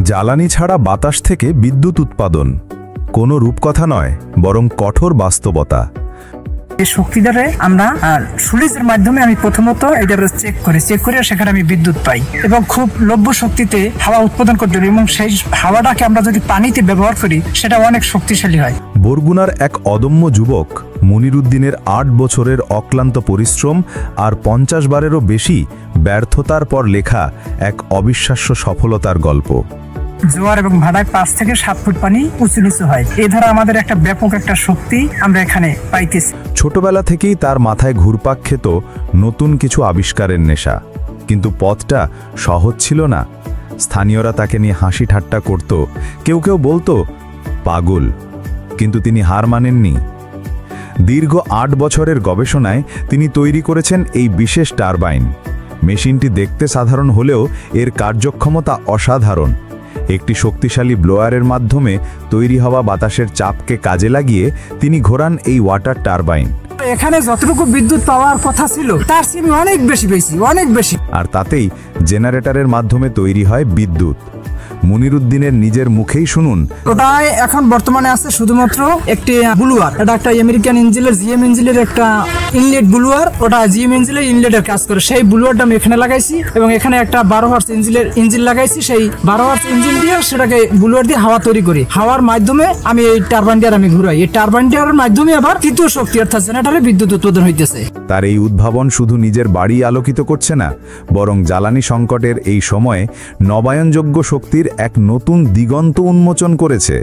জ্বালানি ছাড়া বাতাস থেকে বিদ্যুৎ উৎপাদন কোনো রূপকথা নয়, বরং কঠোর বাস্তবতা। এই শক্তিটারে আমরা সুইচের মাধ্যমে আমি প্রথমত এটা চেক করে সেখানে আমি বিদ্যুৎ পাই এবং খুব লভ্য শক্তিতে হাওয়া উৎপাদন করতে পারি এবং সেই হাওয়াটাকে আমরা যদি পানিতে ব্যবহার করি সেটা অনেক শক্তিশালী হয়। বরগুনার এক অদম্য যুবক মনিরুদ্দিনের ৮ বছরের অক্লান্ত পরিশ্রম আর ৫০ বারেরও বেশি ব্যর্থতার পর লেখা এক অবিশ্বাস্য সফলতার গল্প। জোয়ার এবং ভাটায় ৫ থেকে ৭ ফুট পানি উঁচু নিচু হয়। এই ধারা আমাদের একটা ব্যাপক একটা শক্তি আমরা এখানে পাইতেছি। ছোটবেলা থেকেই তার মাথায় ঘুরপাক খেত নতুন কিছু আবিষ্কারের নেশা, কিন্তু পথটা সহজ ছিল না। স্থানীয়রা তাকে নিয়ে হাসি ঠাট্টা করত, কেউ কেউ বলতো পাগল, কিন্তু তিনি হার মানেননি। দীর্ঘ ৮ বছরের গবেষণায় তিনি তৈরি করেছেন এই বিশেষ টারবাইন। মেশিনটি দেখতে সাধারণ হলেও এর কার্যক্ষমতা অসাধারণ। একটি শক্তিশালী ব্লোয়ারের মাধ্যমে তৈরি হওয়া বাতাসের চাপকে কাজে লাগিয়ে তিনি ঘোরান এই ওয়াটার টারবাইন। এখানে যতটুকু বিদ্যুৎ পাওয়ার কথা ছিল তার চেয়ে অনেক বেশি পেয়েছি, অনেক বেশি। আর তাতেই জেনারেটরের মাধ্যমে তৈরি হয় বিদ্যুৎ। মনিরুদ্দিনের নিজের মুখেই শুনুন। ওটাই এখন বর্তমানে আছে শুধুমাত্র একটি ব্লুয়ার। এটা একটা আমেরিকান ইঞ্জিনের জিএম ইঞ্জিনের একটা ইনলেট ব্লুয়ার। ওটা জিএম ইঞ্জিনের ইনলেটের কাজ করে। সেই ব্লুয়ারটা আমি এখানে লাগাইছি এবং এখানে একটা 12 হার্জ ইঞ্জিন লাগাইছি। সেই 12 হার্জ ইঞ্জিন দিয়ে সেটাকে ব্লুয়ার দিয়ে হাওয়া তৈরি করি। হাওয়ার মাধ্যমে আমি এই টারবাইনটার আমি ঘুরাই। এই টারবাইনটার মাধ্যমে আবার তৃতীয় শক্তি অর্থাৎ জেনারেটরে বিদ্যুৎ উৎপাদন হইতেছে। তার এই উদ্ভাবন শুধু নিজের বাড়ি আলোকিত করছে না, বরং জ্বালানি সংকটের এই সময়ে নবায়নযোগ্য শক্তির এক নতুন দিগন্ত উন্মোচন করেছে।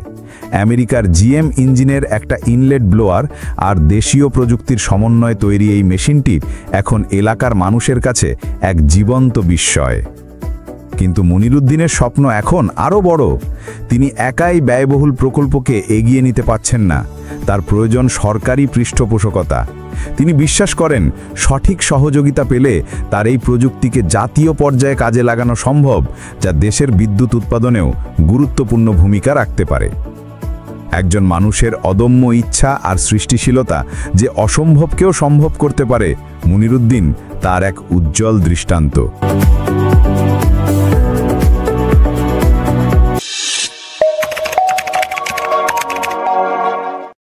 আমেরিকার জিএম ইঞ্জিনের একটা ইনলেট ব্লোয়ার আর দেশীয় প্রযুক্তির সমন্বয়ে তৈরি এই মেশিনটি এখন এলাকার মানুষের কাছে এক জীবন্ত বিস্ময়। কিন্তু মনিরুদ্দিনের স্বপ্ন এখন আরও বড়। তিনি একাই ব্যয়বহুল প্রকল্পকে এগিয়ে নিতে পারছেন না, তার প্রয়োজন সরকারি পৃষ্ঠপোষকতা। তিনি বিশ্বাস করেন সঠিক সহযোগিতা পেলে তার এই প্রযুক্তিকে জাতীয় পর্যায়ে কাজে লাগানো সম্ভব, যা দেশের বিদ্যুৎ উৎপাদনেও গুরুত্বপূর্ণ ভূমিকা রাখতে পারে। একজন মানুষের অদম্য ইচ্ছা আর সৃষ্টিশীলতা যে অসম্ভবকেও সম্ভব করতে পারে, মনিরুদ্দিন তার এক উজ্জ্বল দৃষ্টান্ত।